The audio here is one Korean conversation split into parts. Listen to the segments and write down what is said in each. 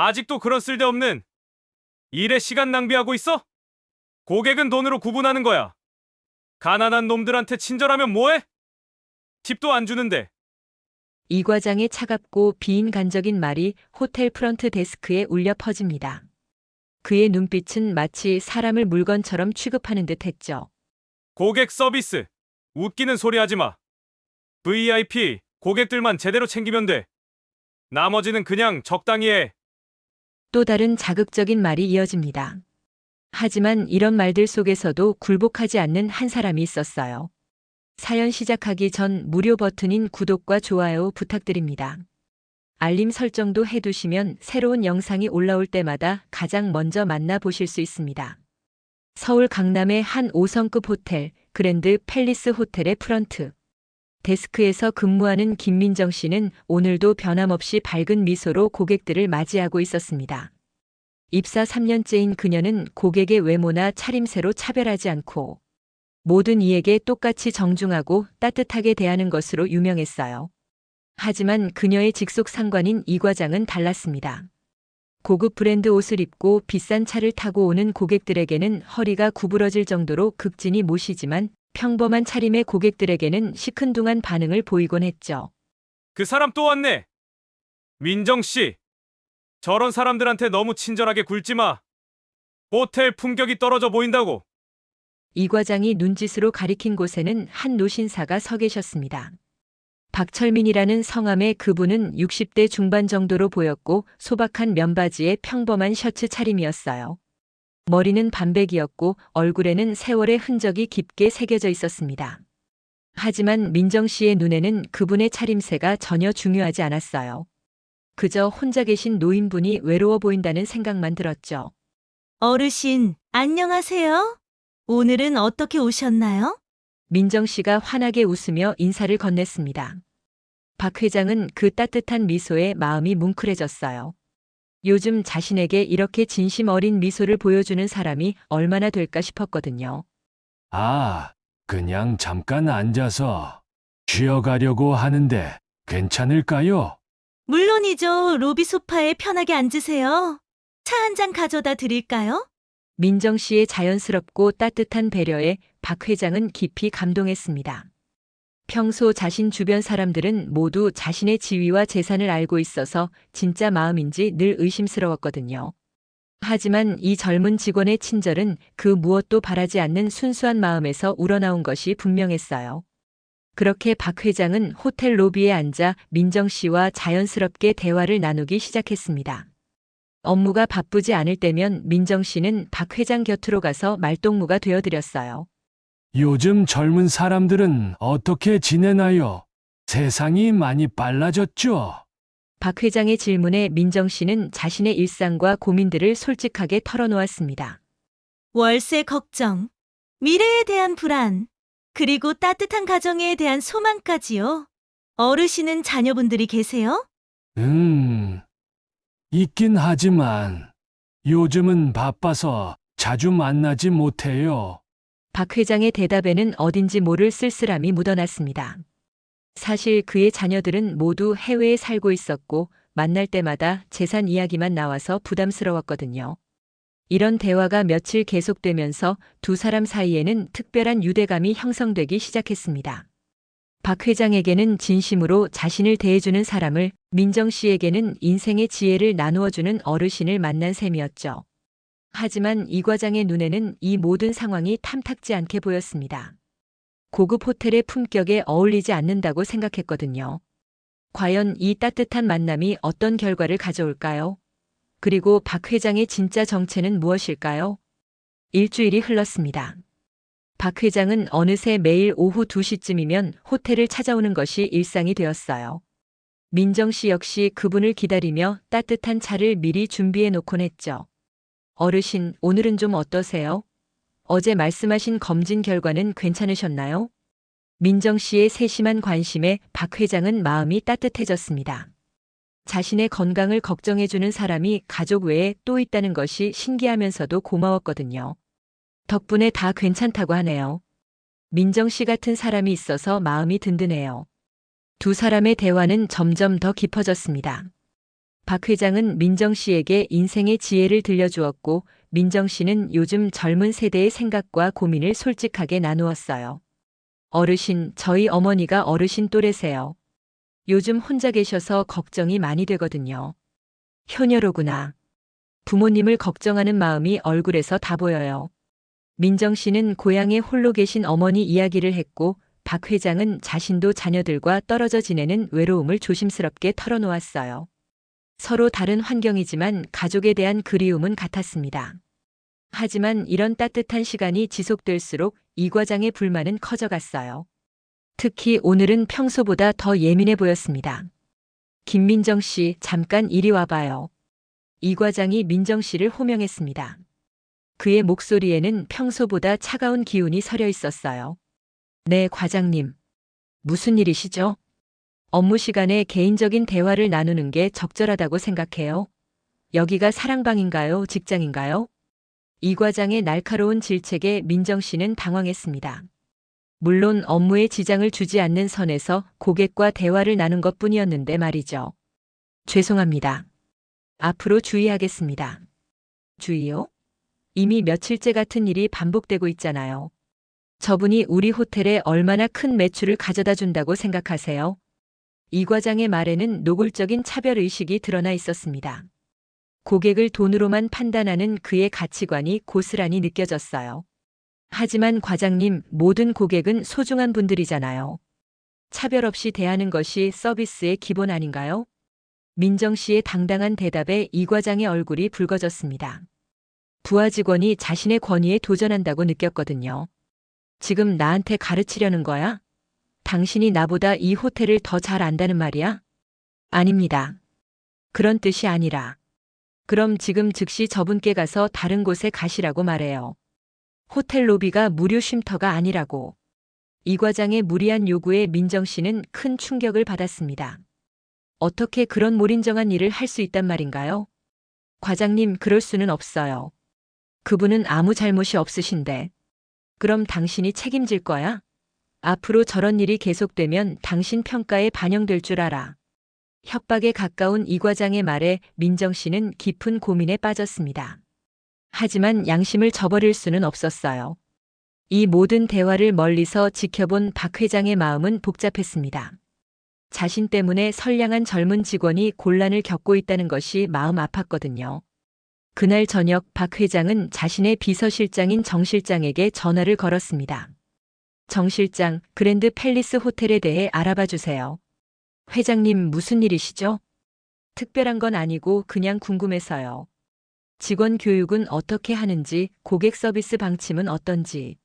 아직도 그런 쓸데없는 일에 시간 낭비하고 있어? 고객은 돈으로 구분하는 거야. 가난한 놈들한테 친절하면 뭐해? 팁도 안 주는데. 이 과장의 차갑고 비인간적인 말이 호텔 프런트 데스크에 울려 퍼집니다. 그의 눈빛은 마치 사람을 물건처럼 취급하는 듯 했죠. 고객 서비스. 웃기는 소리 하지 마. VIP 고객들만 제대로 챙기면 돼. 나머지는 그냥 적당히 해. 또 다른 자극적인 말이 이어집니다. 하지만 이런 말들 속에서도 굴복하지 않는 한 사람이 있었어요. 사연 시작하기 전 무료 버튼인 구독과 좋아요 부탁드립니다. 알림 설정도 해두시면 새로운 영상이 올라올 때마다 가장 먼저 만나보실 수 있습니다. 서울 강남의 한 5성급 호텔, 그랜드 팰리스 호텔의 프런트 데스크에서 근무하는 김민정 씨는 오늘도 변함없이 밝은 미소로 고객들을 맞이하고 있었습니다. 입사 3년째인 그녀는 고객의 외모나 차림새로 차별하지 않고 모든 이에게 똑같이 정중하고 따뜻하게 대하는 것으로 유명했어요. 하지만 그녀의 직속 상관인 이 과장은 달랐습니다. 고급 브랜드 옷을 입고 비싼 차를 타고 오는 고객들에게는 허리가 구부러질 정도로 극진히 모시지만 평범한 차림의 고객들에게는 시큰둥한 반응을 보이곤 했죠. 그 사람 또 왔네. 민정 씨. 저런 사람들한테 너무 친절하게 굴지 마. 호텔 품격이 떨어져 보인다고. 이 과장이 눈짓으로 가리킨 곳에는 한 노신사가 서 계셨습니다. 박철민이라는 성함의 그분은 60대 중반 정도로 보였고 소박한 면바지에 평범한 셔츠 차림이었어요. 머리는 반백이었고 얼굴에는 세월의 흔적이 깊게 새겨져 있었습니다. 하지만 민정 씨의 눈에는 그분의 차림새가 전혀 중요하지 않았어요. 그저 혼자 계신 노인분이 외로워 보인다는 생각만 들었죠. 어르신, 안녕하세요. 오늘은 어떻게 오셨나요? 민정 씨가 환하게 웃으며 인사를 건넸습니다. 박 회장은 그 따뜻한 미소에 마음이 뭉클해졌어요. 요즘 자신에게 이렇게 진심 어린 미소를 보여주는 사람이 얼마나 될까 싶었거든요. 아, 그냥 잠깐 앉아서 쉬어가려고 하는데 괜찮을까요? 물론이죠. 로비 소파에 편하게 앉으세요. 차 한 잔 가져다 드릴까요? 민정 씨의 자연스럽고 따뜻한 배려에 박 회장은 깊이 감동했습니다. 평소 자신 주변 사람들은 모두 자신의 지위와 재산을 알고 있어서 진짜 마음인지 늘 의심스러웠거든요. 하지만 이 젊은 직원의 친절은 그 무엇도 바라지 않는 순수한 마음에서 우러나온 것이 분명했어요. 그렇게 박 회장은 호텔 로비에 앉아 민정 씨와 자연스럽게 대화를 나누기 시작했습니다. 업무가 바쁘지 않을 때면 민정 씨는 박 회장 곁으로 가서 말동무가 되어드렸어요. 요즘 젊은 사람들은 어떻게 지내나요? 세상이 많이 빨라졌죠? 박 회장의 질문에 민정 씨는 자신의 일상과 고민들을 솔직하게 털어놓았습니다. 월세 걱정, 미래에 대한 불안, 그리고 따뜻한 가정에 대한 소망까지요. 어르신은 자녀분들이 계세요? 있긴 하지만 요즘은 바빠서 자주 만나지 못해요. 박 회장의 대답에는 어딘지 모를 쓸쓸함이 묻어났습니다. 사실 그의 자녀들은 모두 해외에 살고 있었고 만날 때마다 재산 이야기만 나와서 부담스러웠거든요. 이런 대화가 며칠 계속되면서 두 사람 사이에는 특별한 유대감이 형성되기 시작했습니다. 박 회장에게는 진심으로 자신을 대해주는 사람을, 민정 씨에게는 인생의 지혜를 나누어주는 어르신을 만난 셈이었죠. 하지만 이 과장의 눈에는 이 모든 상황이 탐탁지 않게 보였습니다. 고급 호텔의 품격에 어울리지 않는다고 생각했거든요. 과연 이 따뜻한 만남이 어떤 결과를 가져올까요? 그리고 박 회장의 진짜 정체는 무엇일까요? 일주일이 흘렀습니다. 박 회장은 어느새 매일 오후 2시쯤이면 호텔을 찾아오는 것이 일상이 되었어요. 민정 씨 역시 그분을 기다리며 따뜻한 차를 미리 준비해 놓곤 했죠. 어르신, 오늘은 좀 어떠세요? 어제 말씀하신 검진 결과는 괜찮으셨나요? 민정 씨의 세심한 관심에 박 회장은 마음이 따뜻해졌습니다. 자신의 건강을 걱정해주는 사람이 가족 외에 또 있다는 것이 신기하면서도 고마웠거든요. 덕분에 다 괜찮다고 하네요. 민정 씨 같은 사람이 있어서 마음이 든든해요. 두 사람의 대화는 점점 더 깊어졌습니다. 박 회장은 민정 씨에게 인생의 지혜를 들려주었고 민정 씨는 요즘 젊은 세대의 생각과 고민을 솔직하게 나누었어요. 어르신, 저희 어머니가 어르신 또래세요. 요즘 혼자 계셔서 걱정이 많이 되거든요. 효녀로구나. 부모님을 걱정하는 마음이 얼굴에서 다 보여요. 민정 씨는 고향에 홀로 계신 어머니 이야기를 했고 박 회장은 자신도 자녀들과 떨어져 지내는 외로움을 조심스럽게 털어놓았어요. 서로 다른 환경이지만 가족에 대한 그리움은 같았습니다. 하지만 이런 따뜻한 시간이 지속될수록 이 과장의 불만은 커져갔어요. 특히 오늘은 평소보다 더 예민해 보였습니다. 김민정 씨, 잠깐 이리 와봐요. 이 과장이 민정 씨를 호명했습니다. 그의 목소리에는 평소보다 차가운 기운이 서려 있었어요. 네, 과장님. 무슨 일이시죠? 업무 시간에 개인적인 대화를 나누는 게 적절하다고 생각해요. 여기가 사랑방인가요? 직장인가요? 이 과장의 날카로운 질책에 민정 씨는 당황했습니다. 물론 업무에 지장을 주지 않는 선에서 고객과 대화를 나눈 것뿐이었는데 말이죠. 죄송합니다. 앞으로 주의하겠습니다. 주의요? 이미 며칠째 같은 일이 반복되고 있잖아요. 저분이 우리 호텔에 얼마나 큰 매출을 가져다 준다고 생각하세요? 이 과장의 말에는 노골적인 차별의식이 드러나 있었습니다. 고객을 돈으로만 판단하는 그의 가치관이 고스란히 느껴졌어요. 하지만 과장님, 모든 고객은 소중한 분들이잖아요. 차별 없이 대하는 것이 서비스의 기본 아닌가요? 민정 씨의 당당한 대답에 이 과장의 얼굴이 붉어졌습니다. 부하 직원이 자신의 권위에 도전한다고 느꼈거든요. 지금 나한테 가르치려는 거야? 당신이 나보다 이 호텔을 더 잘 안다는 말이야? 아닙니다. 그런 뜻이 아니라. 그럼 지금 즉시 저분께 가서 다른 곳에 가시라고 말해요. 호텔 로비가 무료 쉼터가 아니라고. 이 과장의 무리한 요구에 민정 씨는 큰 충격을 받았습니다. 어떻게 그런 몰인정한 일을 할 수 있단 말인가요? 과장님, 그럴 수는 없어요. 그분은 아무 잘못이 없으신데. 그럼 당신이 책임질 거야? 앞으로 저런 일이 계속되면 당신 평가에 반영될 줄 알아. 협박에 가까운 이 과장의 말에 민정 씨는 깊은 고민에 빠졌습니다. 하지만 양심을 저버릴 수는 없었어요. 이 모든 대화를 멀리서 지켜본 박 회장의 마음은 복잡했습니다. 자신 때문에 선량한 젊은 직원이 곤란을 겪고 있다는 것이 마음 아팠거든요. 그날 저녁 박 회장은 자신의 비서실장인 정 실장에게 전화를 걸었습니다. 정 실장, 그랜드 팰리스 호텔에 대해 알아봐 주세요. 회장님, 무슨 일이시죠? 특별한 건 아니고 그냥 궁금해서요. 직원 교육은 어떻게 하는지, 고객 서비스 방침은 어떤지.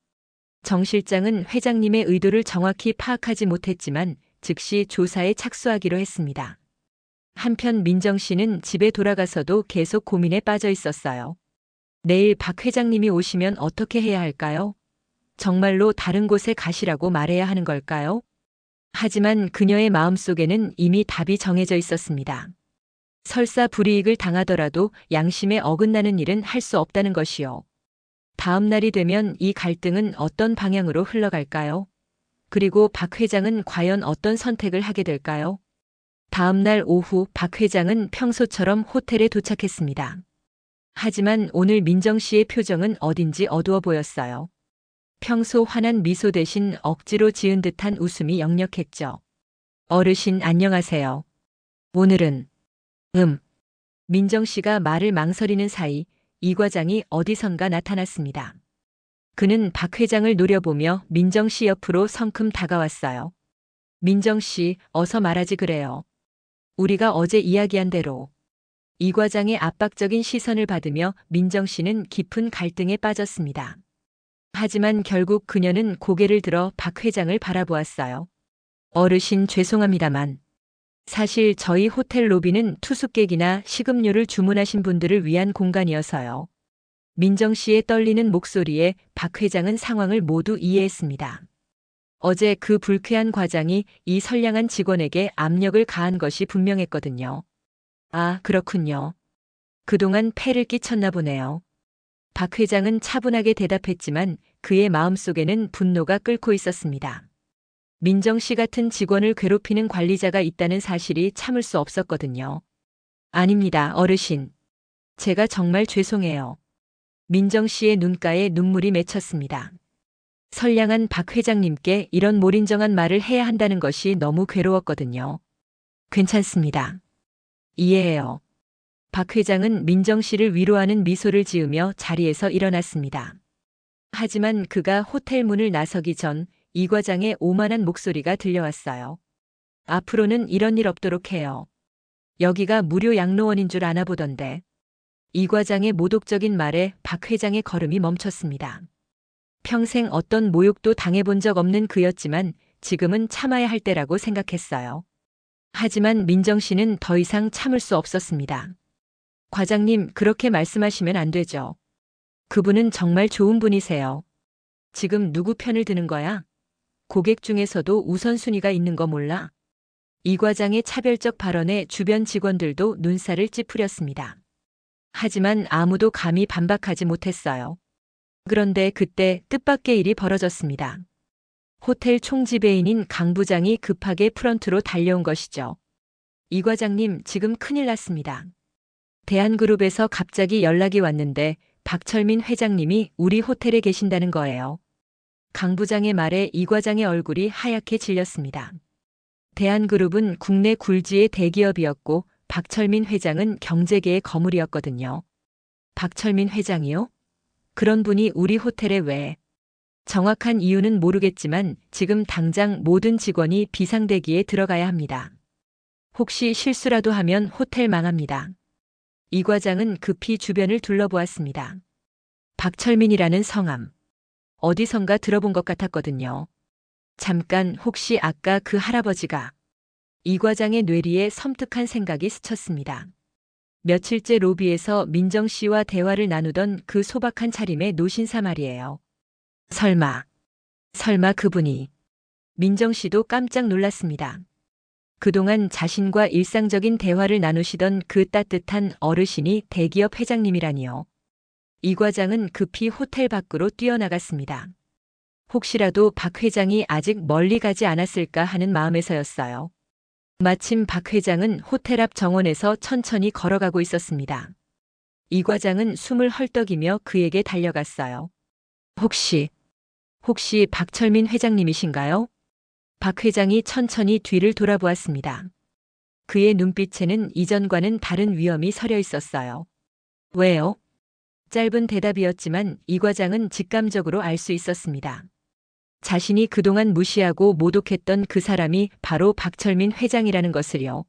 정 실장은 회장님의 의도를 정확히 파악하지 못했지만 즉시 조사에 착수하기로 했습니다. 한편 민정 씨는 집에 돌아가서도 계속 고민에 빠져 있었어요. 내일 박 회장님이 오시면 어떻게 해야 할까요? 정말로 다른 곳에 가시라고 말해야 하는 걸까요? 하지만 그녀의 마음속에는 이미 답이 정해져 있었습니다. 설사 불이익을 당하더라도 양심에 어긋나는 일은 할 수 없다는 것이요. 다음 날이 되면 이 갈등은 어떤 방향으로 흘러갈까요? 그리고 박 회장은 과연 어떤 선택을 하게 될까요? 다음 날 오후 박 회장은 평소처럼 호텔에 도착했습니다. 하지만 오늘 민정 씨의 표정은 어딘지 어두워 보였어요. 평소 환한 미소 대신 억지로 지은 듯한 웃음이 역력했죠. 어르신, 안녕하세요. 오늘은 민정 씨가 말을 망설이는 사이 이 과장이 어디선가 나타났습니다. 그는 박 회장을 노려보며 민정 씨 옆으로 성큼 다가왔어요. 민정 씨, 어서 말하지 그래요. 우리가 어제 이야기한 대로. 이 과장의 압박적인 시선을 받으며 민정 씨는 깊은 갈등에 빠졌습니다. 하지만 결국 그녀는 고개를 들어 박 회장을 바라보았어요. 어르신, 죄송합니다만 사실 저희 호텔 로비는 투숙객이나 식음료를 주문하신 분들을 위한 공간이어서요. 민정 씨의 떨리는 목소리에 박 회장은 상황을 모두 이해했습니다. 어제 그 불쾌한 과장이 이 선량한 직원에게 압력을 가한 것이 분명했거든요. 아, 그렇군요. 그동안 폐를 끼쳤나 보네요. 박 회장은 차분하게 대답했지만 그의 마음속에는 분노가 끓고 있었습니다. 민정 씨 같은 직원을 괴롭히는 관리자가 있다는 사실이 참을 수 없었거든요. 아닙니다, 어르신. 제가 정말 죄송해요. 민정 씨의 눈가에 눈물이 맺혔습니다. 선량한 박 회장님께 이런 몰인정한 말을 해야 한다는 것이 너무 괴로웠거든요. 괜찮습니다. 이해해요. 박 회장은 민정 씨를 위로하는 미소를 지으며 자리에서 일어났습니다. 하지만 그가 호텔 문을 나서기 전 이 과장의 오만한 목소리가 들려왔어요. 앞으로는 이런 일 없도록 해요. 여기가 무료 양로원인 줄 아나 보던데. 이 과장의 모독적인 말에 박 회장의 걸음이 멈췄습니다. 평생 어떤 모욕도 당해본 적 없는 그였지만 지금은 참아야 할 때라고 생각했어요. 하지만 민정 씨는 더 이상 참을 수 없었습니다. 과장님, 그렇게 말씀하시면 안 되죠. 그분은 정말 좋은 분이세요. 지금 누구 편을 드는 거야? 고객 중에서도 우선순위가 있는 거 몰라? 이 과장의 차별적 발언에 주변 직원들도 눈살을 찌푸렸습니다. 하지만 아무도 감히 반박하지 못했어요. 그런데 그때 뜻밖의 일이 벌어졌습니다. 호텔 총지배인인 강 부장이 급하게 프런트로 달려온 것이죠. 이 과장님, 지금 큰일 났습니다. 대한그룹에서 갑자기 연락이 왔는데 박철민 회장님이 우리 호텔에 계신다는 거예요. 강 부장의 말에 이 과장의 얼굴이 하얗게 질렸습니다. 대한그룹은 국내 굴지의 대기업이었고 박철민 회장은 경제계의 거물이었거든요. 박철민 회장이요? 그런 분이 우리 호텔에 왜? 정확한 이유는 모르겠지만 지금 당장 모든 직원이 비상대기에 들어가야 합니다. 혹시 실수라도 하면 호텔 망합니다. 이 과장은 급히 주변을 둘러보았습니다. 박철민이라는 성함. 어디선가 들어본 것 같았거든요. 잠깐, 혹시 아까 그 할아버지가? 이 과장의 뇌리에 섬뜩한 생각이 스쳤습니다. 며칠째 로비에서 민정 씨와 대화를 나누던 그 소박한 차림의 노신사 말이에요. 설마 그분이. 민정 씨도 깜짝 놀랐습니다. 그동안 자신과 일상적인 대화를 나누시던 그 따뜻한 어르신이 대기업 회장님이라니요. 이 과장은 급히 호텔 밖으로 뛰어나갔습니다. 혹시라도 박 회장이 아직 멀리 가지 않았을까 하는 마음에서였어요. 마침 박 회장은 호텔 앞 정원에서 천천히 걸어가고 있었습니다. 이 과장은 숨을 헐떡이며 그에게 달려갔어요. 혹시 박철민 회장님이신가요? 박 회장이 천천히 뒤를 돌아보았습니다. 그의 눈빛에는 이전과는 다른 위험이 서려 있었어요. 왜요? 짧은 대답이었지만 이 과장은 직감적으로 알 수 있었습니다. 자신이 그동안 무시하고 모독했던 그 사람이 바로 박철민 회장이라는 것을요.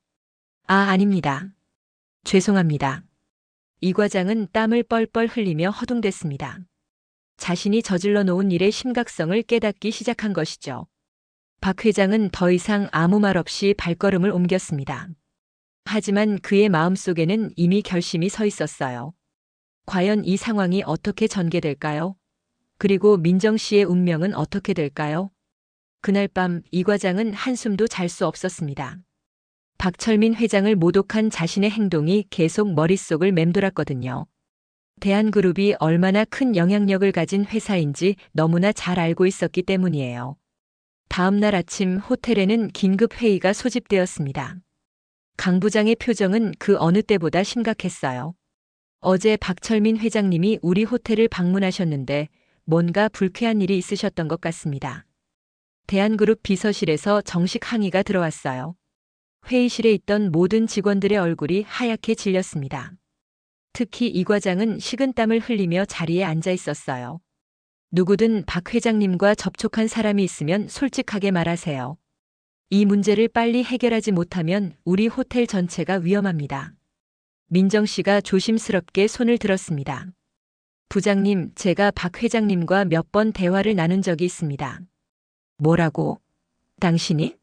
아닙니다. 죄송합니다. 이 과장은 땀을 뻘뻘 흘리며 허둥댔습니다. 자신이 저질러 놓은 일의 심각성을 깨닫기 시작한 것이죠. 박 회장은 더 이상 아무 말 없이 발걸음을 옮겼습니다. 하지만 그의 마음속에는 이미 결심이 서 있었어요. 과연 이 상황이 어떻게 전개될까요? 그리고 민정 씨의 운명은 어떻게 될까요? 그날 밤 이 과장은 한숨도 잘 수 없었습니다. 박철민 회장을 모독한 자신의 행동이 계속 머릿속을 맴돌았거든요. 대한그룹이 얼마나 큰 영향력을 가진 회사인지 너무나 잘 알고 있었기 때문이에요. 다음 날 아침 호텔에는 긴급 회의가 소집되었습니다. 강 부장의 표정은 그 어느 때보다 심각했어요. 어제 박철민 회장님이 우리 호텔을 방문하셨는데 뭔가 불쾌한 일이 있으셨던 것 같습니다. 대한그룹 비서실에서 정식 항의가 들어왔어요. 회의실에 있던 모든 직원들의 얼굴이 하얗게 질렸습니다. 특히 이 과장은 식은땀을 흘리며 자리에 앉아 있었어요. 누구든 박 회장님과 접촉한 사람이 있으면 솔직하게 말하세요. 이 문제를 빨리 해결하지 못하면 우리 호텔 전체가 위험합니다. 민정 씨가 조심스럽게 손을 들었습니다. 부장님, 제가 박 회장님과 몇 번 대화를 나눈 적이 있습니다. 뭐라고? 당신이?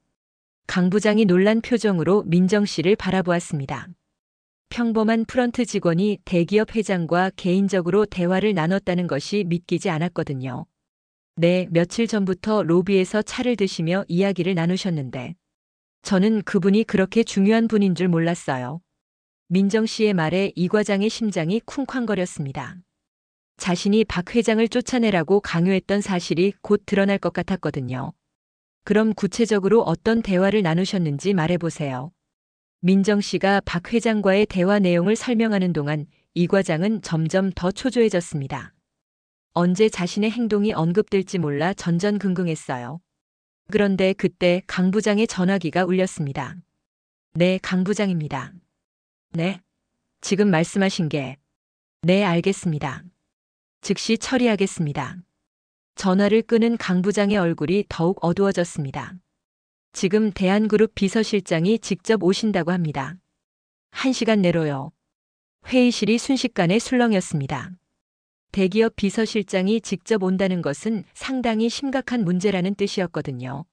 강 부장이 놀란 표정으로 민정 씨를 바라보았습니다. 평범한 프런트 직원이 대기업 회장과 개인적으로 대화를 나눴다는 것이 믿기지 않았거든요. 네, 며칠 전부터 로비에서 차를 드시며 이야기를 나누셨는데 저는 그분이 그렇게 중요한 분인 줄 몰랐어요. 민정 씨의 말에 이 과장의 심장이 쿵쾅거렸습니다. 자신이 박 회장을 쫓아내라고 강요했던 사실이 곧 드러날 것 같았거든요. 그럼 구체적으로 어떤 대화를 나누셨는지 말해보세요. 민정 씨가 박 회장과의 대화 내용을 설명하는 동안 이 과장은 점점 더 초조해졌습니다. 언제 자신의 행동이 언급될지 몰라 전전긍긍했어요. 그런데 그때 강 부장의 전화기가 울렸습니다. 네, 강 부장입니다. 네. 지금 말씀하신 게. 네, 알겠습니다. 즉시 처리하겠습니다. 전화를 끄는 강 부장의 얼굴이 더욱 어두워졌습니다. 지금 대한그룹 비서실장이 직접 오신다고 합니다. 1시간 내로요. 회의실이 순식간에 술렁였습니다. 대기업 비서실장이 직접 온다는 것은 상당히 심각한 문제라는 뜻이었거든요.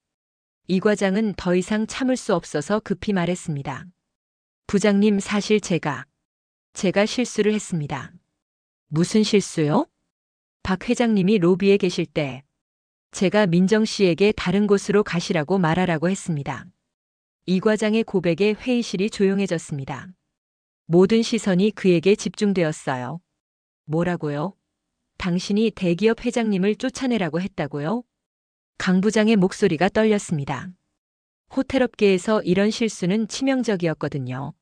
이 과장은 더 이상 참을 수 없어서 급히 말했습니다. 부장님, 사실 제가 실수를 했습니다. 무슨 실수요? 박 회장님이 로비에 계실 때 제가 민정 씨에게 다른 곳으로 가시라고 말하라고 했습니다. 이 과장의 고백에 회의실이 조용해졌습니다. 모든 시선이 그에게 집중되었어요. 뭐라고요? 당신이 대기업 회장님을 쫓아내라고 했다고요? 강 부장의 목소리가 떨렸습니다. 호텔업계에서 이런 실수는 치명적이었거든요.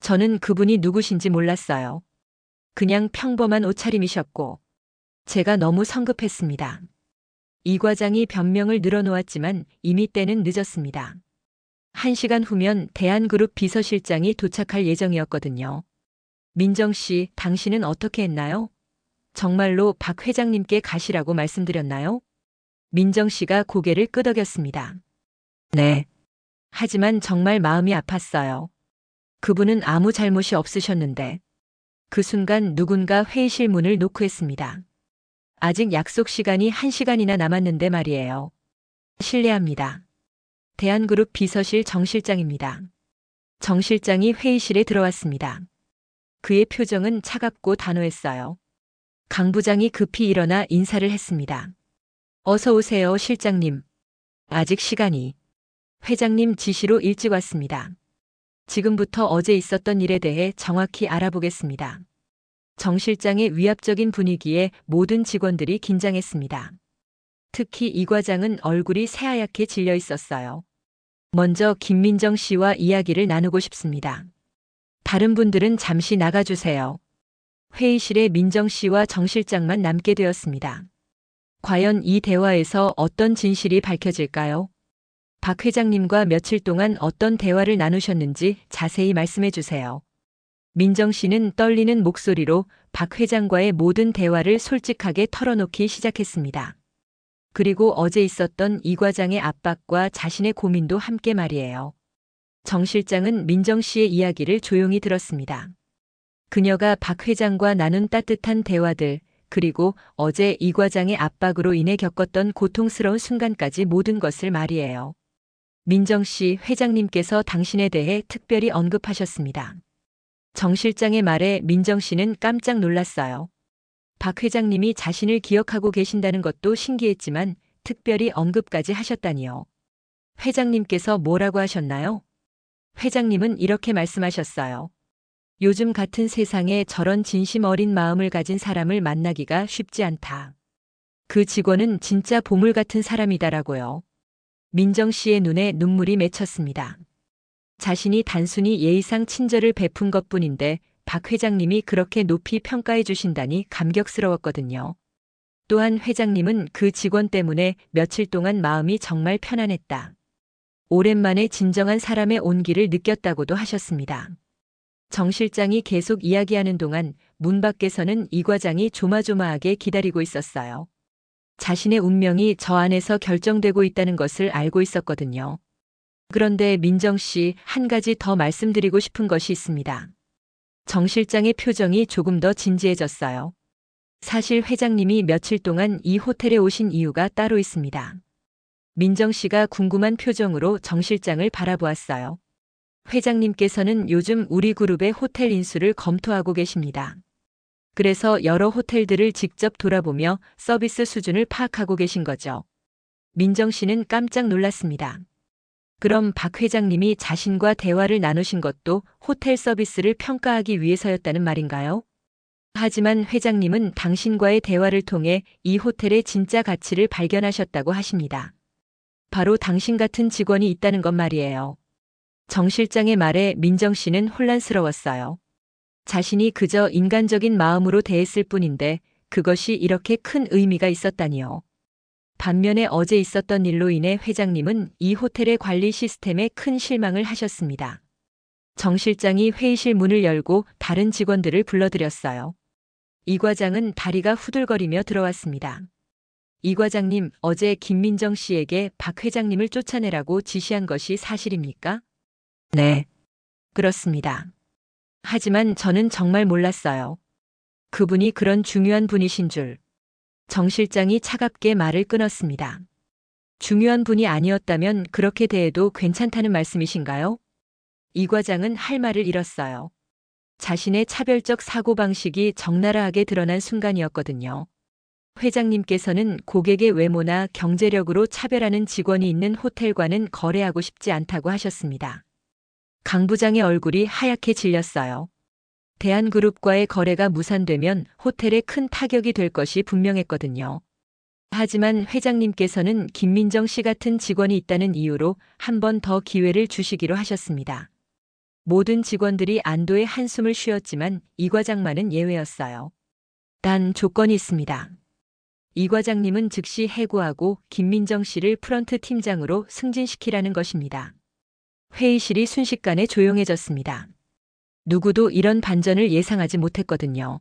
저는 그분이 누구신지 몰랐어요. 그냥 평범한 옷차림이셨고 제가 너무 성급했습니다. 이 과장이 변명을 늘어놓았지만 이미 때는 늦었습니다. 1시간 후면 대한그룹 비서실장이 도착할 예정이었거든요. 민정 씨, 당신은 어떻게 했나요? 정말로 박 회장님께 가시라고 말씀드렸나요? 민정 씨가 고개를 끄덕였습니다. 네. 하지만 정말 마음이 아팠어요. 그분은 아무 잘못이 없으셨는데. 그 순간 누군가 회의실 문을 노크했습니다. 아직 약속 시간이 1시간이나 남았는데 말이에요. 실례합니다. 대한그룹 비서실 정 실장입니다. 정 실장이 회의실에 들어왔습니다. 그의 표정은 차갑고 단호했어요. 강 부장이 급히 일어나 인사를 했습니다. 어서 오세요, 실장님. 아직 시간이. 회장님 지시로 일찍 왔습니다. 지금부터 어제 있었던 일에 대해 정확히 알아보겠습니다. 정 실장의 위압적인 분위기에 모든 직원들이 긴장했습니다. 특히 이 과장은 얼굴이 새하얗게 질려 있었어요. 먼저 김민정 씨와 이야기를 나누고 싶습니다. 다른 분들은 잠시 나가주세요. 회의실에 민정 씨와 정 실장만 남게 되었습니다. 과연 이 대화에서 어떤 진실이 밝혀질까요? 박 회장님과 며칠 동안 어떤 대화를 나누셨는지 자세히 말씀해 주세요. 민정 씨는 떨리는 목소리로 박 회장과의 모든 대화를 솔직하게 털어놓기 시작했습니다. 그리고 어제 있었던 이 과장의 압박과 자신의 고민도 함께 말이에요. 정 실장은 민정 씨의 이야기를 조용히 들었습니다. 그녀가 박 회장과 나눈 따뜻한 대화들, 그리고 어제 이 과장의 압박으로 인해 겪었던 고통스러운 순간까지 모든 것을 말이에요. 민정 씨, 회장님께서 당신에 대해 특별히 언급하셨습니다. 정 실장의 말에 민정 씨는 깜짝 놀랐어요. 박 회장님이 자신을 기억하고 계신다는 것도 신기했지만 특별히 언급까지 하셨다니요. 회장님께서 뭐라고 하셨나요? 회장님은 이렇게 말씀하셨어요. 요즘 같은 세상에 저런 진심 어린 마음을 가진 사람을 만나기가 쉽지 않다. 그 직원은 진짜 보물 같은 사람이다라고요. 민정 씨의 눈에 눈물이 맺혔습니다. 자신이 단순히 예의상 친절을 베푼 것뿐인데 박 회장님이 그렇게 높이 평가해 주신다니 감격스러웠거든요. 또한 회장님은 그 직원 때문에 며칠 동안 마음이 정말 편안했다. 오랜만에 진정한 사람의 온기를 느꼈다고도 하셨습니다. 정 실장이 계속 이야기하는 동안 문 밖에서는 이 과장이 조마조마하게 기다리고 있었어요. 자신의 운명이 저 안에서 결정되고 있다는 것을 알고 있었거든요. 그런데 민정 씨, 한 가지 더 말씀드리고 싶은 것이 있습니다. 정 실장의 표정이 조금 더 진지해졌어요. 사실 회장님이 며칠 동안 이 호텔에 오신 이유가 따로 있습니다. 민정 씨가 궁금한 표정으로 정 실장을 바라보았어요. 회장님께서는 요즘 우리 그룹의 호텔 인수를 검토하고 계십니다. 그래서 여러 호텔들을 직접 돌아보며 서비스 수준을 파악하고 계신 거죠. 민정 씨는 깜짝 놀랐습니다. 그럼 박 회장님이 자신과 대화를 나누신 것도 호텔 서비스를 평가하기 위해서였다는 말인가요? 하지만 회장님은 당신과의 대화를 통해 이 호텔의 진짜 가치를 발견하셨다고 하십니다. 바로 당신 같은 직원이 있다는 것 말이에요. 정 실장의 말에 민정 씨는 혼란스러웠어요. 자신이 그저 인간적인 마음으로 대했을 뿐인데 그것이 이렇게 큰 의미가 있었다니요. 반면에 어제 있었던 일로 인해 회장님은 이 호텔의 관리 시스템에 큰 실망을 하셨습니다. 정 실장이 회의실 문을 열고 다른 직원들을 불러들였어요. 이 과장은 다리가 후들거리며 들어왔습니다. 이 과장님, 어제 김민정 씨에게 박 회장님을 쫓아내라고 지시한 것이 사실입니까? 네. 그렇습니다. 하지만 저는 정말 몰랐어요. 그분이 그런 중요한 분이신 줄. 정 실장이 차갑게 말을 끊었습니다. 중요한 분이 아니었다면 그렇게 대해도 괜찮다는 말씀이신가요? 이 과장은 할 말을 잃었어요. 자신의 차별적 사고방식이 적나라하게 드러난 순간이었거든요. 회장님께서는 고객의 외모나 경제력으로 차별하는 직원이 있는 호텔과는 거래하고 싶지 않다고 하셨습니다. 강 부장의 얼굴이 하얗게 질렸어요. 대한그룹과의 거래가 무산되면 호텔에 큰 타격이 될 것이 분명했거든요. 하지만 회장님께서는 김민정 씨 같은 직원이 있다는 이유로 한 번 더 기회를 주시기로 하셨습니다. 모든 직원들이 안도의 한숨을 쉬었지만 이 과장만은 예외였어요. 단 조건이 있습니다. 이 과장님은 즉시 해고하고 김민정 씨를 프런트 팀장으로 승진시키라는 것입니다. 회의실이 순식간에 조용해졌습니다. 누구도 이런 반전을 예상하지 못했거든요.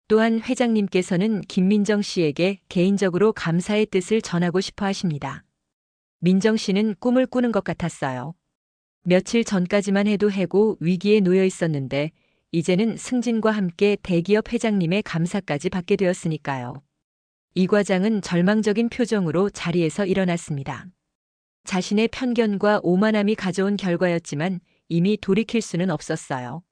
또한 회장님께서는 김민정 씨에게 개인적으로 감사의 뜻을 전하고 싶어 하십니다. 민정 씨는 꿈을 꾸는 것 같았어요. 며칠 전까지만 해도 해고 위기에 놓여 있었는데 이제는 승진과 함께 대기업 회장님의 감사까지 받게 되었으니까요. 이 과장은 절망적인 표정으로 자리에서 일어났습니다. 자신의 편견과 오만함이 가져온 결과였지만 이미 돌이킬 수는 없었어요.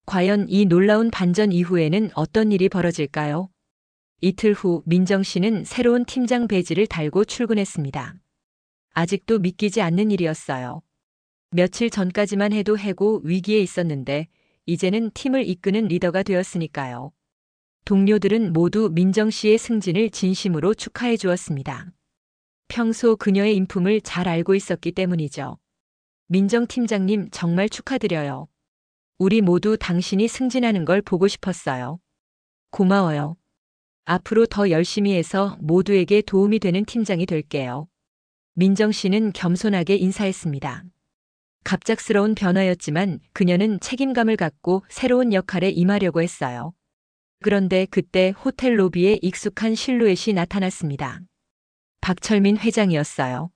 과연 이 놀라운 반전 이후에는 어떤 일이 벌어질까요? 이틀 후 민정 씨는 새로운 팀장 배지를 달고 출근했습니다. 아직도 믿기지 않는 일이었어요. 며칠 전까지만 해도 해고 위기에 있었는데 이제는 팀을 이끄는 리더가 되었으니까요. 동료들은 모두 민정 씨의 승진을 진심으로 축하해 주었습니다. 평소 그녀의 인품을 잘 알고 있었기 때문이죠. 민정 팀장님 정말 축하드려요. 우리 모두 당신이 승진하는 걸 보고 싶었어요. 고마워요. 앞으로 더 열심히 해서 모두에게 도움이 되는 팀장이 될게요. 민정 씨는 겸손하게 인사했습니다. 갑작스러운 변화였지만 그녀는 책임감을 갖고 새로운 역할에 임하려고 했어요. 그런데 그때 호텔 로비에 익숙한 실루엣이 나타났습니다. 박철민 회장이었어요.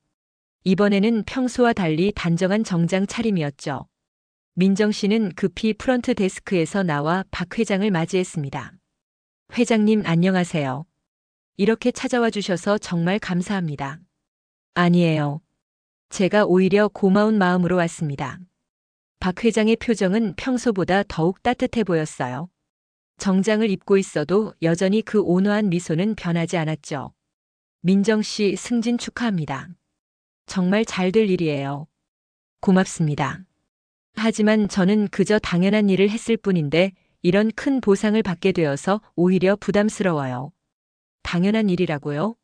이번에는 평소와 달리 단정한 정장 차림이었죠. 민정 씨는 급히 프런트 데스크에서 나와 박 회장을 맞이했습니다. 회장님 안녕하세요. 이렇게 찾아와 주셔서 정말 감사합니다. 아니에요. 제가 오히려 고마운 마음으로 왔습니다. 박 회장의 표정은 평소보다 더욱 따뜻해 보였어요. 정장을 입고 있어도 여전히 그 온화한 미소는 변하지 않았죠. 민정 씨 승진 축하합니다. 정말 잘 될 일이에요. 고맙습니다. 하지만 저는 그저 당연한 일을 했을 뿐인데 이런 큰 보상을 받게 되어서 오히려 부담스러워요. 당연한 일이라고요?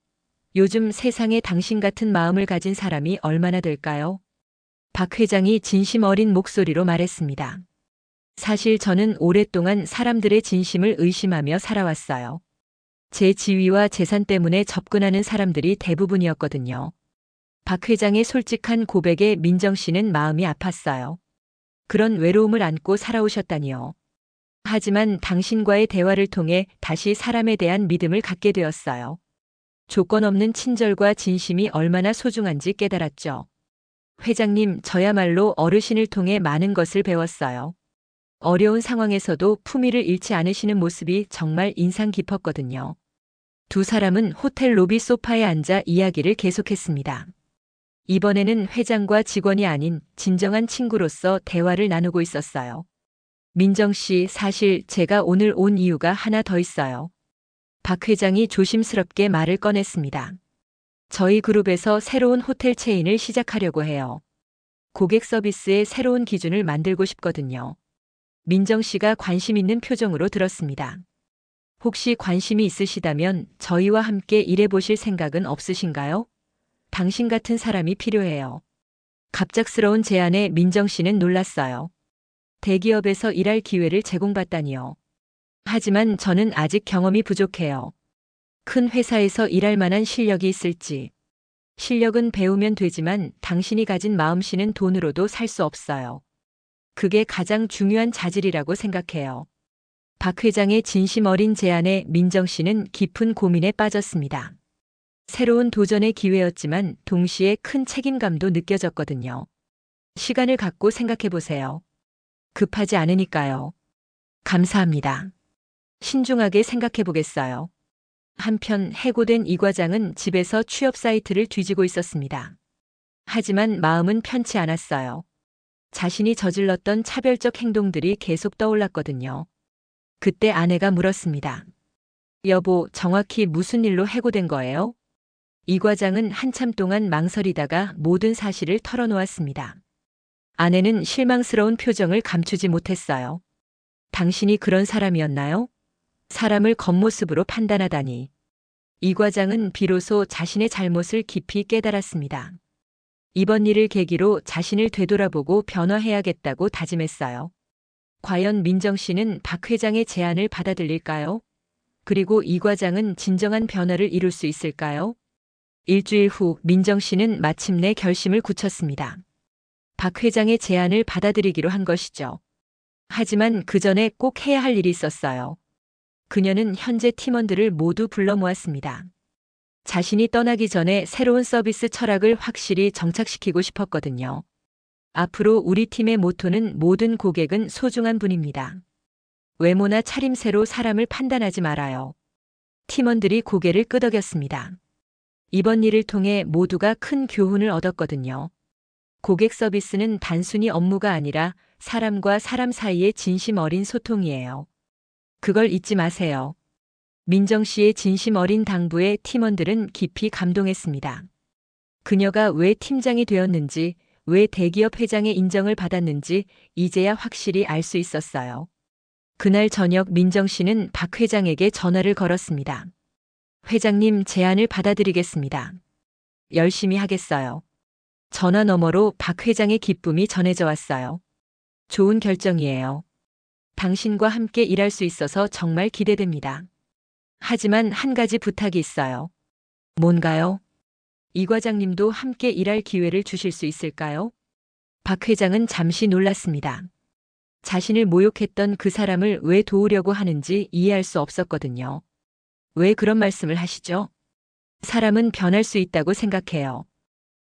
요즘 세상에 당신 같은 마음을 가진 사람이 얼마나 될까요? 박 회장이 진심 어린 목소리로 말했습니다. 사실 저는 오랫동안 사람들의 진심을 의심하며 살아왔어요. 제 지위와 재산 때문에 접근하는 사람들이 대부분이었거든요. 박 회장의 솔직한 고백에 민정 씨는 마음이 아팠어요. 그런 외로움을 안고 살아오셨다니요. 하지만 당신과의 대화를 통해 다시 사람에 대한 믿음을 갖게 되었어요. 조건 없는 친절과 진심이 얼마나 소중한지 깨달았죠. 회장님, 저야말로 어르신을 통해 많은 것을 배웠어요. 어려운 상황에서도 품위를 잃지 않으시는 모습이 정말 인상 깊었거든요. 두 사람은 호텔 로비 소파에 앉아 이야기를 계속했습니다. 이번에는 회장과 직원이 아닌 진정한 친구로서 대화를 나누고 있었어요. 민정 씨, 사실 제가 오늘 온 이유가 하나 더 있어요. 박 회장이 조심스럽게 말을 꺼냈습니다. 저희 그룹에서 새로운 호텔 체인을 시작하려고 해요. 고객 서비스의 새로운 기준을 만들고 싶거든요. 민정 씨가 관심 있는 표정으로 들었습니다. 혹시 관심이 있으시다면 저희와 함께 일해보실 생각은 없으신가요? 당신 같은 사람이 필요해요. 갑작스러운 제안에 민정 씨는 놀랐어요. 대기업에서 일할 기회를 제공받다니요. 하지만 저는 아직 경험이 부족해요. 큰 회사에서 일할 만한 실력이 있을지. 실력은 배우면 되지만 당신이 가진 마음씨는 돈으로도 살 수 없어요. 그게 가장 중요한 자질이라고 생각해요. 박 회장의 진심 어린 제안에 민정 씨는 깊은 고민에 빠졌습니다. 새로운 도전의 기회였지만 동시에 큰 책임감도 느껴졌거든요. 시간을 갖고 생각해 보세요. 급하지 않으니까요. 감사합니다. 신중하게 생각해 보겠어요. 한편 해고된 이 과장은 집에서 취업 사이트를 뒤지고 있었습니다. 하지만 마음은 편치 않았어요. 자신이 저질렀던 차별적 행동들이 계속 떠올랐거든요. 그때 아내가 물었습니다. 여보, 정확히 무슨 일로 해고된 거예요? 이 과장은 한참 동안 망설이다가 모든 사실을 털어놓았습니다. 아내는 실망스러운 표정을 감추지 못했어요. 당신이 그런 사람이었나요? 사람을 겉모습으로 판단하다니. 이 과장은 비로소 자신의 잘못을 깊이 깨달았습니다. 이번 일을 계기로 자신을 되돌아보고 변화해야겠다고 다짐했어요. 과연 민정 씨는 박 회장의 제안을 받아들일까요? 그리고 이 과장은 진정한 변화를 이룰 수 있을까요? 일주일 후 민정 씨는 마침내 결심을 굳혔습니다. 박 회장의 제안을 받아들이기로 한 것이죠. 하지만 그 전에 꼭 해야 할 일이 있었어요. 그녀는 현재 팀원들을 모두 불러 모았습니다. 자신이 떠나기 전에 새로운 서비스 철학을 확실히 정착시키고 싶었거든요. 앞으로 우리 팀의 모토는 모든 고객은 소중한 분입니다. 외모나 차림새로 사람을 판단하지 말아요. 팀원들이 고개를 끄덕였습니다. 이번 일을 통해 모두가 큰 교훈을 얻었거든요. 고객 서비스는 단순히 업무가 아니라 사람과 사람 사이의 진심 어린 소통이에요. 그걸 잊지 마세요. 민정 씨의 진심 어린 당부에 팀원들은 깊이 감동했습니다. 그녀가 왜 팀장이 되었는지, 왜 대기업 회장의 인정을 받았는지 이제야 확실히 알 수 있었어요. 그날 저녁 민정 씨는 박 회장에게 전화를 걸었습니다. 회장님, 제안을 받아들이겠습니다. 열심히 하겠어요. 전화 너머로 박 회장의 기쁨이 전해져 왔어요. 좋은 결정이에요. 당신과 함께 일할 수 있어서 정말 기대됩니다. 하지만 한 가지 부탁이 있어요. 뭔가요? 이 과장님도 함께 일할 기회를 주실 수 있을까요? 박 회장은 잠시 놀랐습니다. 자신을 모욕했던 그 사람을 왜 도우려고 하는지 이해할 수 없었거든요. 왜 그런 말씀을 하시죠? 사람은 변할 수 있다고 생각해요.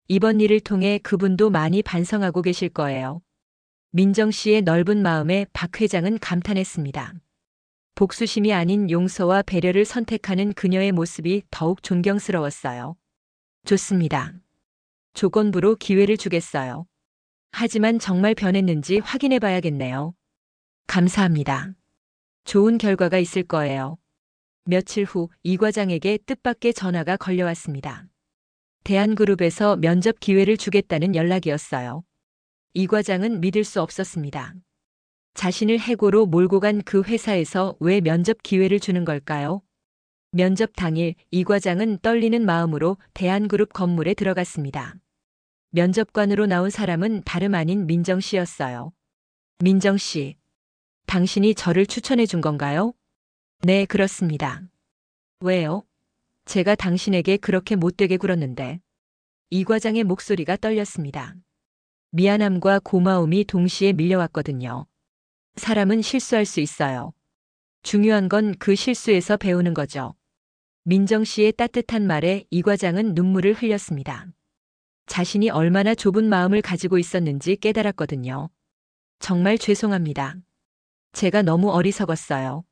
이번 일을 통해 그분도 많이 반성하고 계실 거예요. 민정 씨의 넓은 마음에 박 회장은 감탄했습니다. 복수심이 아닌 용서와 배려를 선택하는 그녀의 모습이 더욱 존경스러웠어요. 좋습니다. 조건부로 기회를 주겠어요. 하지만 정말 변했는지 확인해 봐야겠네요. 감사합니다. 좋은 결과가 있을 거예요. 며칠 후 이 과장에게 뜻밖의 전화가 걸려왔습니다. 대한그룹에서 면접 기회를 주겠다는 연락이었어요. 이 과장은 믿을 수 없었습니다. 자신을 해고로 몰고 간 그 회사에서 왜 면접 기회를 주는 걸까요? 면접 당일 이 과장은 떨리는 마음으로 대한그룹 건물에 들어갔습니다. 면접관으로 나온 사람은 다름 아닌 민정 씨였어요. 민정 씨, 당신이 저를 추천해 준 건가요? 네, 그렇습니다. 왜요? 제가 당신에게 그렇게 못되게 굴었는데. 이 과장의 목소리가 떨렸습니다. 미안함과 고마움이 동시에 밀려왔거든요. 사람은 실수할 수 있어요. 중요한 건 그 실수에서 배우는 거죠. 민정 씨의 따뜻한 말에 이 과장은 눈물을 흘렸습니다. 자신이 얼마나 좁은 마음을 가지고 있었는지 깨달았거든요. 정말 죄송합니다. 제가 너무 어리석었어요.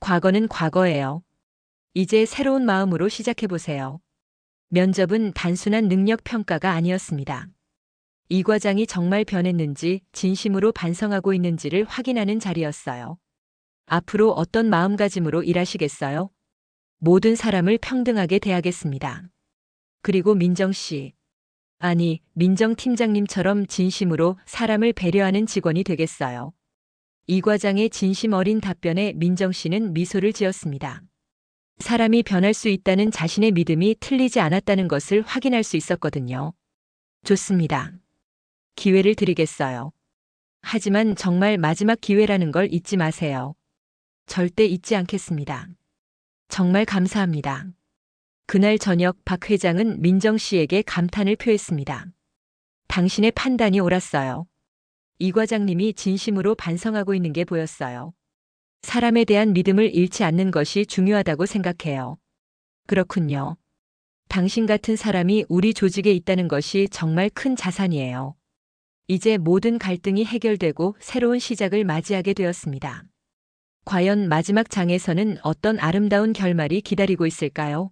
과거는 과거예요. 이제 새로운 마음으로 시작해보세요. 면접은 단순한 능력 평가가 아니었습니다. 이 과장이 정말 변했는지 진심으로 반성하고 있는지를 확인하는 자리였어요. 앞으로 어떤 마음가짐으로 일하시겠어요? 모든 사람을 평등하게 대하겠습니다. 그리고 민정 씨, 아니, 민정 팀장님처럼 진심으로 사람을 배려하는 직원이 되겠어요. 이 과장의 진심 어린 답변에 민정 씨는 미소를 지었습니다. 사람이 변할 수 있다는 자신의 믿음이 틀리지 않았다는 것을 확인할 수 있었거든요. 좋습니다. 기회를 드리겠어요. 하지만 정말 마지막 기회라는 걸 잊지 마세요. 절대 잊지 않겠습니다. 정말 감사합니다. 그날 저녁 박 회장은 민정 씨에게 감탄을 표했습니다. 당신의 판단이 옳았어요. 이 과장님이 진심으로 반성하고 있는 게 보였어요. 사람에 대한 믿음을 잃지 않는 것이 중요하다고 생각해요. 그렇군요. 당신 같은 사람이 우리 조직에 있다는 것이 정말 큰 자산이에요. 이제 모든 갈등이 해결되고 새로운 시작을 맞이하게 되었습니다. 과연 마지막 장에서는 어떤 아름다운 결말이 기다리고 있을까요?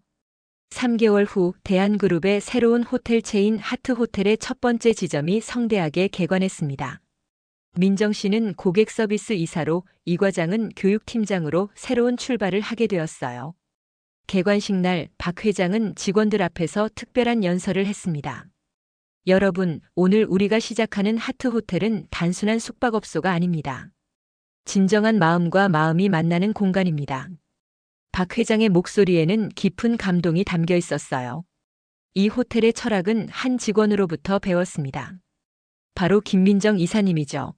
3개월 후 대한그룹의 새로운 호텔 체인 하트호텔의 첫 번째 지점이 성대하게 개관했습니다. 민정 씨는 고객 서비스 이사로, 이 과장은 교육팀장으로 새로운 출발을 하게 되었어요. 개관식 날 박 회장은 직원들 앞에서 특별한 연설을 했습니다. 여러분, 오늘 우리가 시작하는 하트호텔은 단순한 숙박업소가 아닙니다. 진정한 마음과 마음이 만나는 공간입니다. 박 회장의 목소리에는 깊은 감동이 담겨 있었어요. 이 호텔의 철학은 한 직원으로부터 배웠습니다. 바로 김민정 이사님이죠.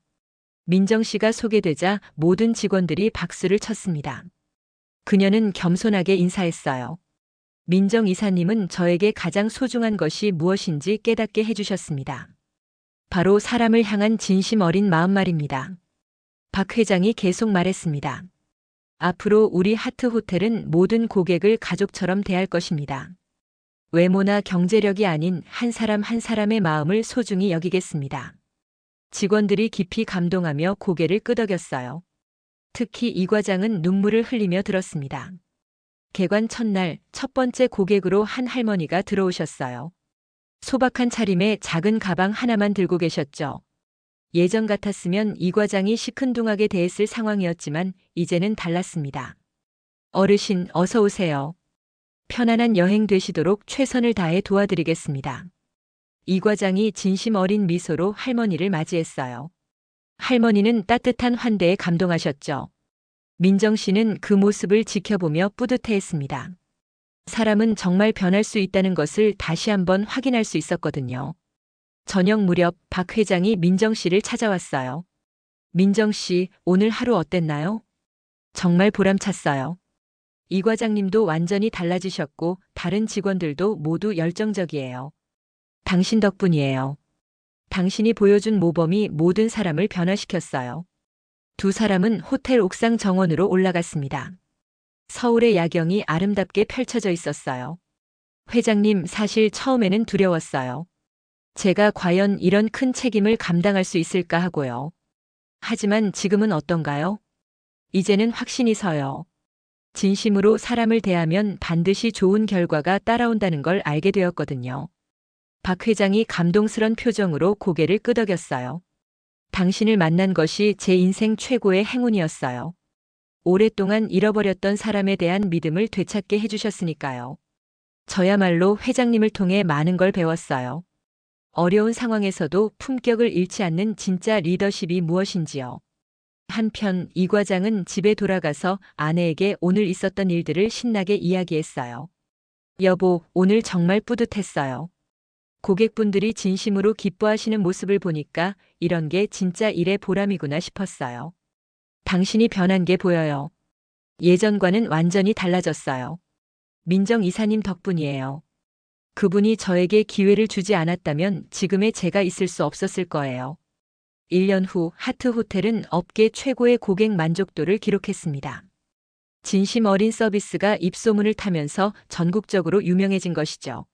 민정 씨가 소개되자 모든 직원들이 박수를 쳤습니다. 그녀는 겸손하게 인사했어요. 민정 이사님은 저에게 가장 소중한 것이 무엇인지 깨닫게 해주셨습니다. 바로 사람을 향한 진심 어린 마음 말입니다. 박 회장이 계속 말했습니다. 앞으로 우리 하트호텔은 모든 고객을 가족처럼 대할 것입니다. 외모나 경제력이 아닌 한 사람 한 사람의 마음을 소중히 여기겠습니다. 직원들이 깊이 감동하며 고개를 끄덕였어요. 특히 이 과장은 눈물을 흘리며 들었습니다. 개관 첫날 첫 번째 고객으로 한 할머니가 들어오셨어요. 소박한 차림에 작은 가방 하나만 들고 계셨죠. 예전 같았으면 이 과장이 시큰둥하게 대했을 상황이었지만 이제는 달랐습니다. 어르신, 어서 오세요. 편안한 여행 되시도록 최선을 다해 도와드리겠습니다. 이 과장이 진심 어린 미소로 할머니를 맞이했어요. 할머니는 따뜻한 환대에 감동하셨죠. 민정 씨는 그 모습을 지켜보며 뿌듯해했습니다. 사람은 정말 변할 수 있다는 것을 다시 한번 확인할 수 있었거든요. 저녁 무렵 박 회장이 민정 씨를 찾아왔어요. 민정 씨, 오늘 하루 어땠나요? 정말 보람찼어요. 이 과장님도 완전히 달라지셨고 다른 직원들도 모두 열정적이에요. 당신 덕분이에요. 당신이 보여준 모범이 모든 사람을 변화시켰어요. 두 사람은 호텔 옥상 정원으로 올라갔습니다. 서울의 야경이 아름답게 펼쳐져 있었어요. 회장님, 사실 처음에는 두려웠어요. 제가 과연 이런 큰 책임을 감당할 수 있을까 하고요. 하지만 지금은 어떤가요? 이제는 확신이 서요. 진심으로 사람을 대하면 반드시 좋은 결과가 따라온다는 걸 알게 되었거든요. 박 회장이 감동스런 표정으로 고개를 끄덕였어요. 당신을 만난 것이 제 인생 최고의 행운이었어요. 오랫동안 잃어버렸던 사람에 대한 믿음을 되찾게 해주셨으니까요. 저야말로 회장님을 통해 많은 걸 배웠어요. 어려운 상황에서도 품격을 잃지 않는 진짜 리더십이 무엇인지요. 한편 이 과장은 집에 돌아가서 아내에게 오늘 있었던 일들을 신나게 이야기했어요. 여보, 오늘 정말 뿌듯했어요. 고객분들이 진심으로 기뻐하시는 모습을 보니까 이런 게 진짜 일의 보람이구나 싶었어요. 당신이 변한 게 보여요. 예전과는 완전히 달라졌어요. 민정 이사님 덕분이에요. 그분이 저에게 기회를 주지 않았다면 지금의 제가 있을 수 없었을 거예요. 1년 후 하트호텔은 업계 최고의 고객 만족도를 기록했습니다. 진심 어린 서비스가 입소문을 타면서 전국적으로 유명해진 것이죠.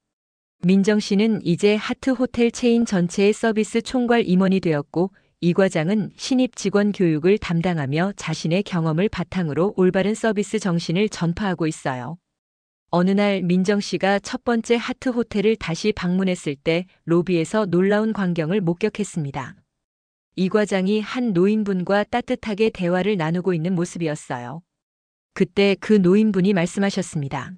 민정 씨는 이제 하트호텔 체인 전체의 서비스 총괄 임원이 되었고 이 과장은 신입 직원 교육을 담당하며 자신의 경험을 바탕으로 올바른 서비스 정신을 전파하고 있어요. 어느 날 민정 씨가 첫 번째 하트호텔을 다시 방문했을 때 로비에서 놀라운 광경을 목격했습니다. 이 과장이 한 노인분과 따뜻하게 대화를 나누고 있는 모습이었어요. 그때 그 노인분이 말씀하셨습니다.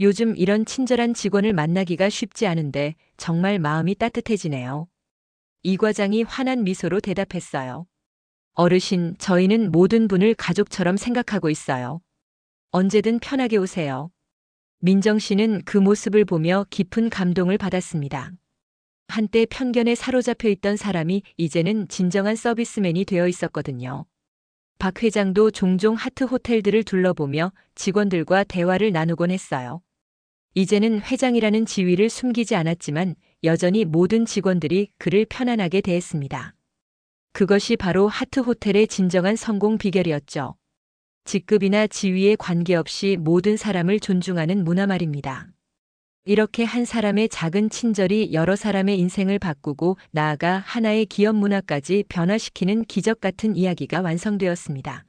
요즘 이런 친절한 직원을 만나기가 쉽지 않은데 정말 마음이 따뜻해지네요. 이 과장이 환한 미소로 대답했어요. 어르신, 저희는 모든 분을 가족처럼 생각하고 있어요. 언제든 편하게 오세요. 민정 씨는 그 모습을 보며 깊은 감동을 받았습니다. 한때 편견에 사로잡혀 있던 사람이 이제는 진정한 서비스맨이 되어 있었거든요. 박 회장도 종종 하트 호텔들을 둘러보며 직원들과 대화를 나누곤 했어요. 이제는 회장이라는 지위를 숨기지 않았지만 여전히 모든 직원들이 그를 편안하게 대했습니다. 그것이 바로 하트 호텔의 진정한 성공 비결이었죠. 직급이나 지위에 관계없이 모든 사람을 존중하는 문화 말입니다. 이렇게 한 사람의 작은 친절이 여러 사람의 인생을 바꾸고 나아가 하나의 기업 문화까지 변화시키는 기적 같은 이야기가 완성되었습니다.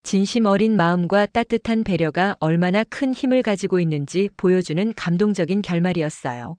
진심 어린 마음과 따뜻한 배려가 얼마나 큰 힘을 가지고 있는지 보여주는 감동적인 결말이었어요.